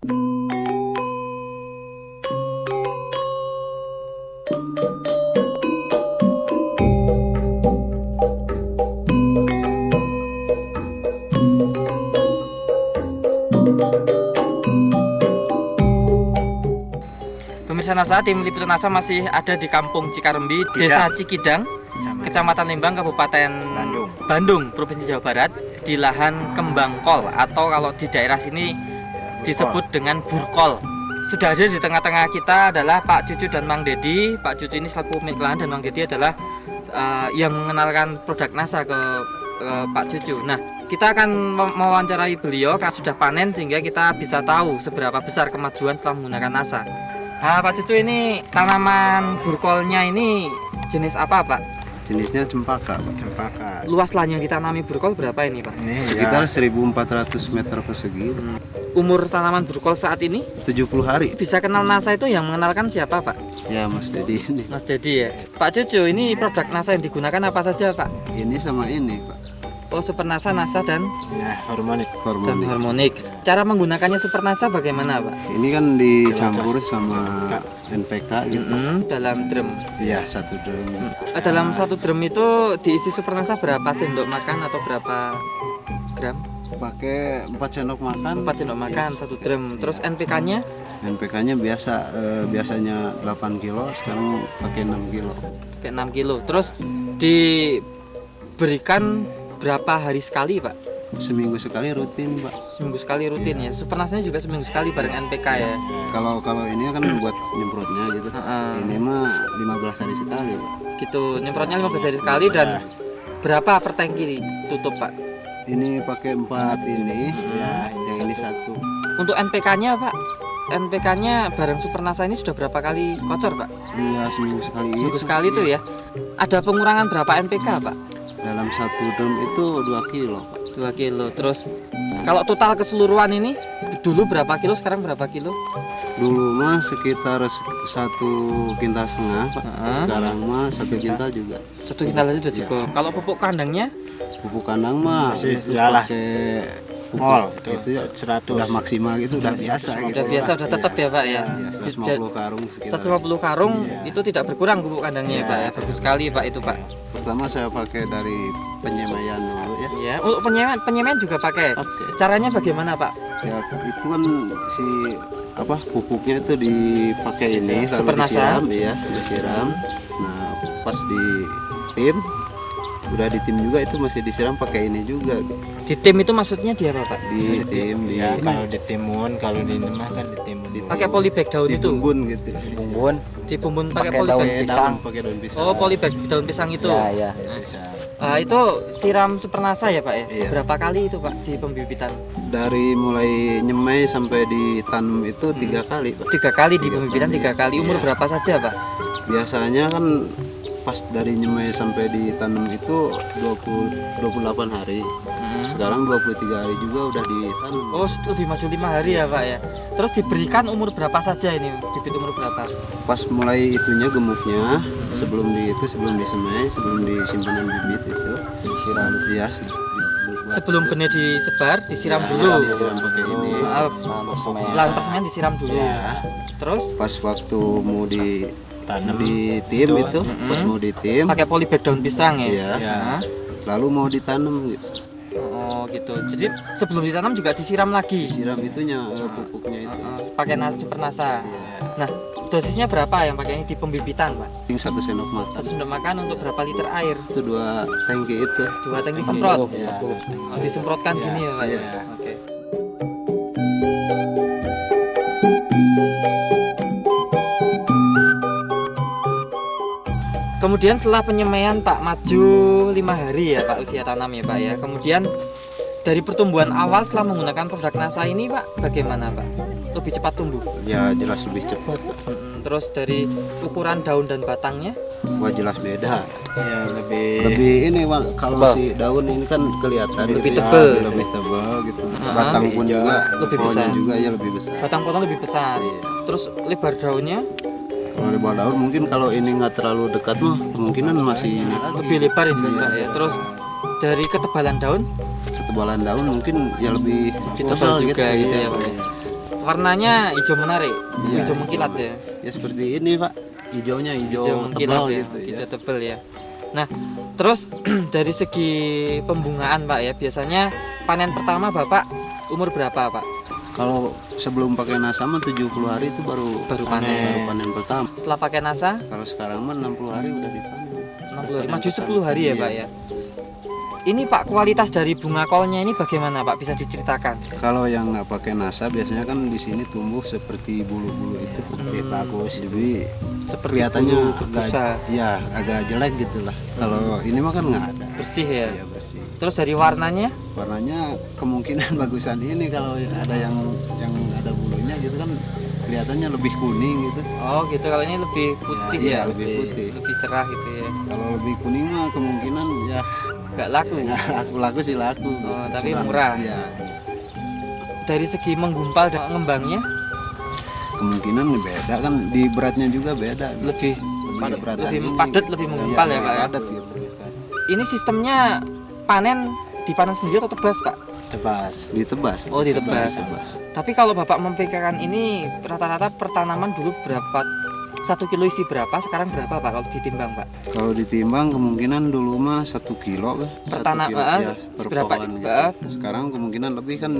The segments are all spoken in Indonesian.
Pemirsa NASA, tim liputan NASA masih ada di Kampung Cikarembi, Desa Cikidang, Kecamatan Lembang, Kabupaten Bandung, Provinsi Jawa Barat, di lahan kembang kol atau kalau di daerah sini disebut dengan burkol. Sudah ada di tengah-tengah kita adalah Pak Cucu dan Mang Dedi. Pak Cucu ini selaku pemilik lahan dan Mang Dedi adalah yang mengenalkan produk NASA ke Pak Cucu. Nah, kita akan mewawancarai beliau karena sudah panen sehingga kita bisa tahu seberapa besar kemajuan setelah menggunakan NASA. Nah, Pak Cucu, ini tanaman burkolnya ini jenis apa, Pak? Jenisnya cempaka, Pak. Cempaka. Luas lahan yang ditanami burkol berapa ini, Pak? Ini sekitar 1.400 meter persegi. Umur tanaman burkol saat ini? 70 hari. Bisa kenal NASA itu yang mengenalkan siapa, Pak? Ya, Mas Dedi ini. Mas Dedi ya. Pak Cucu, ini produk NASA yang digunakan apa saja, Pak? Ini sama ini, Pak. Oh, Super NASA, NASA dan Harmonik. dan Harmonik. Cara menggunakannya Super NASA bagaimana, Pak? Ini kan dicampur sama NPK gitu. Dalam drum. Iya, satu drum. Dalam satu drum itu diisi Super NASA berapa sendok makan atau berapa gram? Pakai 4 sendok makan. 4 sendok makan satu drum. Terus NPK-nya? NPK-nya biasanya 8 kilo, sekarang pakai 6 kilo. Pakai 6 kilo. Terus diberikan berapa hari sekali, Pak? Seminggu sekali rutin, Pak. Seminggu sekali rutin ya. Super NASA-nya juga seminggu sekali bareng NPK ya. Kalau ini kan buat nyemprotnya gitu. Ini mah 15 hari sekali, Pak. Gitu, nyemprotnya 15 hari sekali dan berapa per tangki tutup, Pak? Ini pakai 4 ini, yang ini 1. Untuk NPK-nya, Pak? NPK-nya bareng Super NASA ini sudah berapa kali kocor, Pak? Iya, seminggu sekali. Seminggu sekali itu ya. Ada pengurangan berapa NPK, Pak? Dalam satu drum itu 2 kilo, Pak. 2 kilo. Terus kalau total keseluruhan ini dulu berapa kilo, sekarang berapa kilo? Dulu mah sekitar 1,5 kintal, Pak. Sekarang mah 1 kintal juga. 1 kintal aja sudah cukup. Kalau pupuk kandangnya? Pupuk kandang mah iyalah pakai mol itu ya 100 udah maksimal gitu, udah biasa gitu. Udah biasa, udah tetap ya, Pak ya. 150 karung sekitar. 150 karung itu tidak berkurang pupuk kandangnya ya, Pak ya. Bagus sekali, Pak, itu, Pak. Pertama saya pakai dari penyemaian dulu ya. Ya, untuk penyemaian juga pakai. Oke. Caranya bagaimana, Pak? Ya itu kan si pupuknya itu dipakai ini Super lalu NASA. disiram ya, disiram. Nah, pas di tim udah di tim juga itu masih disiram pakai ini juga. Di tim itu maksudnya dia apa, Pak? Di tim ya, kalau ditimun, kalau di mah kan ditimun. Pakai polybag daun itu. dibumbun gitu. Bumbun Dibumbun pakai Pakai polybag. Pakai daun pisang. Oh, polybag daun pisang itu. ya. Itu siram Super NASA ya, Pak ya? Iya. Berapa kali itu, Pak, di pembibitan? Dari mulai nyemai sampai ditanam itu 3 kali, Pak. 3 kali di pembibitan, 3 kali. Umur Iya. berapa saja, Pak? Biasanya kan pas dari nyemai sampai ditanam itu 28 hari. Sekarang 23 hari juga udah ditanam. Oh, lebih maju 5 hari ya, Pak ya. Terus diberikan umur berapa saja ini? Bibit umur berapa? Pas mulai itunya gemuknya, sebelum disemai, sebelum disimpanan bibit itu disiram ya. Sebelum benih disebar, disiram dulu. Disiram pakai ini. Lahan persemen disiram dulu. Ya. Terus Pas waktu mau Tanam di tim itu, pas mau ditim, pakai polybag daun pisang ya. ya, Ya. lalu mau ditanam gitu. Oh, gitu. Jadi sebelum ditanam juga disiram lagi. Disiram itunya pupuknya itu. Pakai Super NASA. Nah, dosisnya berapa yang pakai ini di pembibitan, Pak? Ini 1 sendok makan. 1 sendok makan untuk berapa liter air? Itu 2 tangki itu. 2 tangki semprot. Ya. Oh, disemprotkan gini ya, Pak ya. Iya. Oke. Kemudian setelah penyemaian, Pak, maju 5 hari ya, Pak, usia tanam ya, Pak ya. Kemudian dari pertumbuhan awal setelah menggunakan produk NASA ini, Pak, bagaimana, Pak? Lebih cepat tumbuh? Ya jelas lebih cepat. Terus dari ukuran daun dan batangnya? Wah jelas beda. Ya lebih Lebih ini Wan, kalau si daun ini kan kelihatan Lebih tebal. lebih tebal gitu. Batang pun juga Lebih pohonnya besar. juga ya lebih besar. Batang potong lebih besar. Iya. Terus lebar daunnya Kalau lebar daun mungkin kalau ini nggak terlalu dekat mah kemungkinan masih ini lagi. lebih lebar ini, Pak ya. Terus dari ketebalan daun Ketebalan daun mungkin ya lebih tebal juga gitu ya, Pak. iya. Warnanya hijau menarik, Iya, hijau mengkilat ya. Ya seperti ini Pak, hijaunya hijau Mengkilat tebal ya, gitu hijau ya. tebal ya. Nah, terus dari segi pembungaan Pak ya, biasanya panen pertama Bapak umur berapa Pak? Kalau sebelum pakai nasa mah 70 hari itu baru panen. baru panen pertama. Setelah pakai nasa Kalau sekarang mah 60 hari udah dipanen. 60 hari, maju 10 hari ya Pak ya. Ini Pak, kualitas dari bunga kolnya ini bagaimana Pak? Bisa diceritakan? Kalau yang nggak pakai nasa biasanya kan di sini tumbuh seperti bulu-bulu itu bagus, jadi Seperti kelihatannya bulu agak, berbusa. ya agak jelek gitulah. Kalau ini mah kan nggak ada. Bersih ya. Iya bersih. Terus dari warnanya? Warnanya kemungkinan bagusan ini kalau ada yang ada bulunya gitu kan kelihatannya lebih kuning gitu. Oh gitu, kalau ini lebih putih Iya, ya, lebih putih. lebih cerah gitu ya. Kalau lebih kuning mah kemungkinan ya Nggak laku. laku sih laku. Oh, tapi Cuman, murah. Iya. Dari segi menggumpal dan ngembangnya Kemungkinan beda kan di beratnya juga beda. lebih Berat lebih ini. padat, lebih menggumpal ya Pak ya. Padat gitu. Ini sistemnya panen dipanen sendiri atau tebas Pak? Tebas. Ditebas. Oh, ditebas. Ditebas. Tapi kalau Bapak memikirkan ini rata-rata pertanaman dulu berapa? 1 kilo isi berapa? Sekarang berapa Pak kalau ditimbang Pak? Kalau ditimbang kemungkinan dulu mah 1 kilo Pertanaman per berapa? pohon gitu. Sekarang kemungkinan lebih kan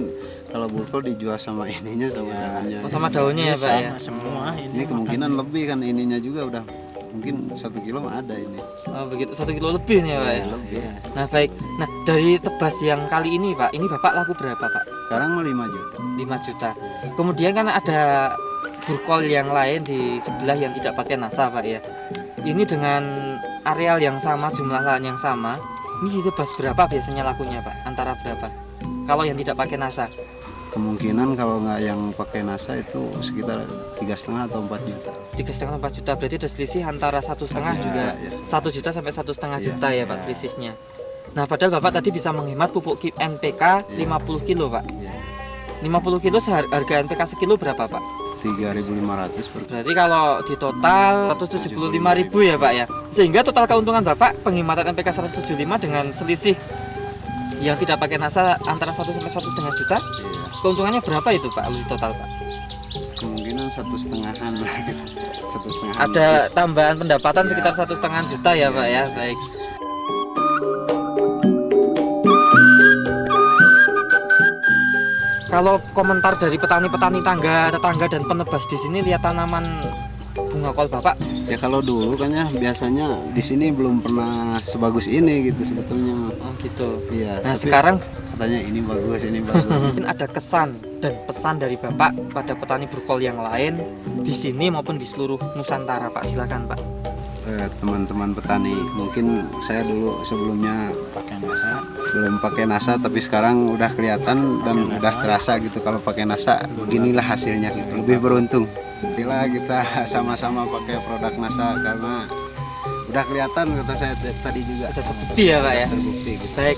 kalau burkol dijual sama ininya sama daunnya. Oh, sama daunnya ya Pak ya. Semua Ini kemungkinan lebih kan ininya juga udah mungkin 1 kilo mah ada ini. Oh begitu, 1 kilo lebih nih ya Pak ya. Lebih. Nah baik, nah dari tebas yang kali ini Pak, ini Bapak laku berapa Pak? Sekarang mah 5 juta. 5 juta. Kemudian kan ada burkol yang lain di sebelah yang tidak pakai nasa Pak ya. Ini dengan areal yang sama, jumlah lahan yang sama, ini tebas berapa biasanya lakunya Pak? Antara berapa? Kalau yang tidak pakai nasa? Kemungkinan kalau nggak yang pakai nasa itu sekitar 3,5 atau 4 juta. 3,5 4 juta, berarti ada selisih antara 1,5 juga ya. 1 juta sampai 1,5 juta ya Pak selisihnya. Nah padahal Bapak tadi bisa menghemat pupuk NPK 50 kilo Pak. 50 kilo harga NPK sekilo berapa Pak? 3.500 per. Berarti kalau di total 175.000 ya Pak ya. Sehingga total keuntungan Bapak penghematan NPK 175 dengan selisih yang tidak pakai nasa antara 1 sampai 1,5 juta. Iya. Keuntungannya berapa itu Pak di total Pak? Kemungkinan 1,5-an lah gitu. 1,5. Ada tambahan pendapatan sekitar 1,5 juta ya Pak ya. Baik. Kalau komentar dari petani-petani tetangga dan penebas di sini lihat tanaman bunga kol Bapak. Ya kalau dulu kan ya biasanya di sini belum pernah sebagus ini gitu sebetulnya. Oh gitu. Iya. Nah tapi sekarang katanya ini bagus, ini bagus. mungkin ada kesan dan pesan dari Bapak pada petani burkol yang lain di sini maupun di seluruh Nusantara Pak. Silakan Pak. Teman-teman petani, mungkin saya dulu sebelumnya pakai nasa. belum pakai nasa tapi sekarang udah kelihatan dan udah terasa gitu kalau pakai nasa beginilah hasilnya gitu. Lebih beruntung. Bila kita sama-sama pakai produk nasa karena udah kelihatan kata saya tadi juga. Sudah terbukti ya Pak ya. Terbukti gitu. Baik.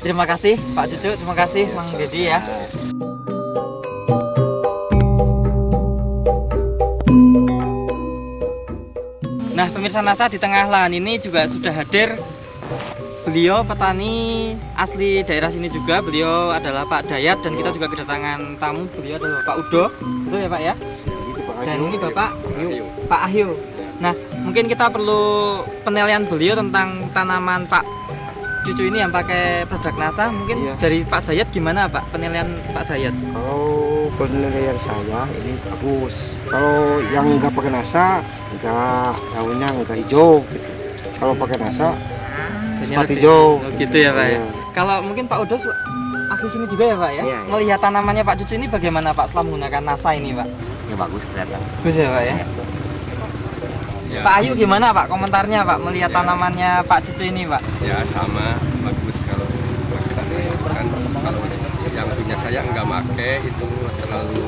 Terima kasih Pak Cucu, terima kasih Mang Dedi ya. Nah, pemirsa Nasa, di tengah lahan ini juga sudah hadir beliau petani asli daerah sini juga. Beliau adalah Pak Dayat dan kita juga kedatangan tamu. Beliau adalah Pak Udo. Betul ya Pak ya? Dan ini Bapak Pak Ahyu. Nah, mungkin kita perlu penilaian beliau tentang tanaman Pak Cucu ini yang pakai produk NASA. Mungkin Iya. dari Pak Dayat gimana Pak penilaian Pak Dayat? Kalau penilaian saya ini bagus. Kalau yang nggak pakai nasa, daunnya nggak hijau gitu. Kalau pakai nasa, Daunnya Seperti lebih- hijau. Oh, gitu ya Pak ya. Iya. Kalau mungkin Pak Udo asli sini juga ya Pak ya? Iya, iya. Melihat tanamannya Pak Cucu ini bagaimana Pak setelah menggunakan NASA ini Pak? ya bagus kelihatan. Bagus ya Pak ya? Pak Ayu gimana Pak komentarnya Pak melihat tanamannya Pak Cucu ini Pak? Ya sama bagus kalau kita saya kan kalau yang punya saya nggak make itu terlalu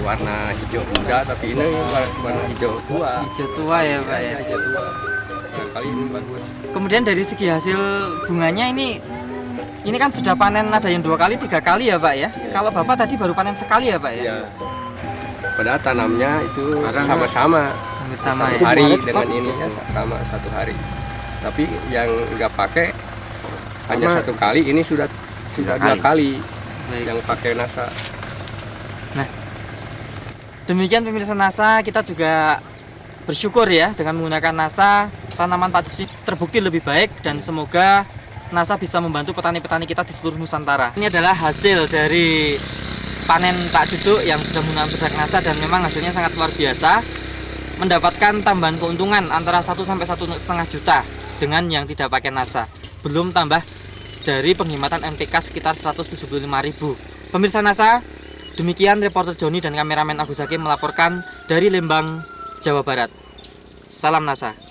warna hijau muda tapi ini warna hijau tua. Hijau tua ya Pak ya. Hijau tua. Nah, kali ini bagus. Kemudian dari segi hasil bunganya ini kan sudah panen ada yang 2 kali 3 kali ya Pak ya. Kalau Bapak tadi baru panen sekali ya Pak ya. Ya. Padahal tanamnya itu sama-sama Sama satu ya. hari Kemarin dengan cepat. ini ya sama 1 hari. Tapi yang nggak pakai hanya Sama. 1 kali ini sudah 2 kali Baik. yang pakai NASA. Nah, Demikian pemirsa NASA, kita juga bersyukur ya dengan menggunakan NASA, tanaman Pak Cucu terbukti lebih baik dan semoga NASA bisa membantu petani-petani kita di seluruh Nusantara. Ini adalah hasil dari panen Pak Cucu yang sudah menggunakan produk NASA dan memang hasilnya sangat luar biasa. Mendapatkan tambahan keuntungan antara 1 sampai 1,5 juta dengan yang tidak pakai NASA. Belum tambah dari penghematan NPK sekitar 175.000. Pemirsa NASA, demikian reporter Joni dan kameramen Agus Hakim melaporkan dari Lembang, Jawa Barat. Salam NASA.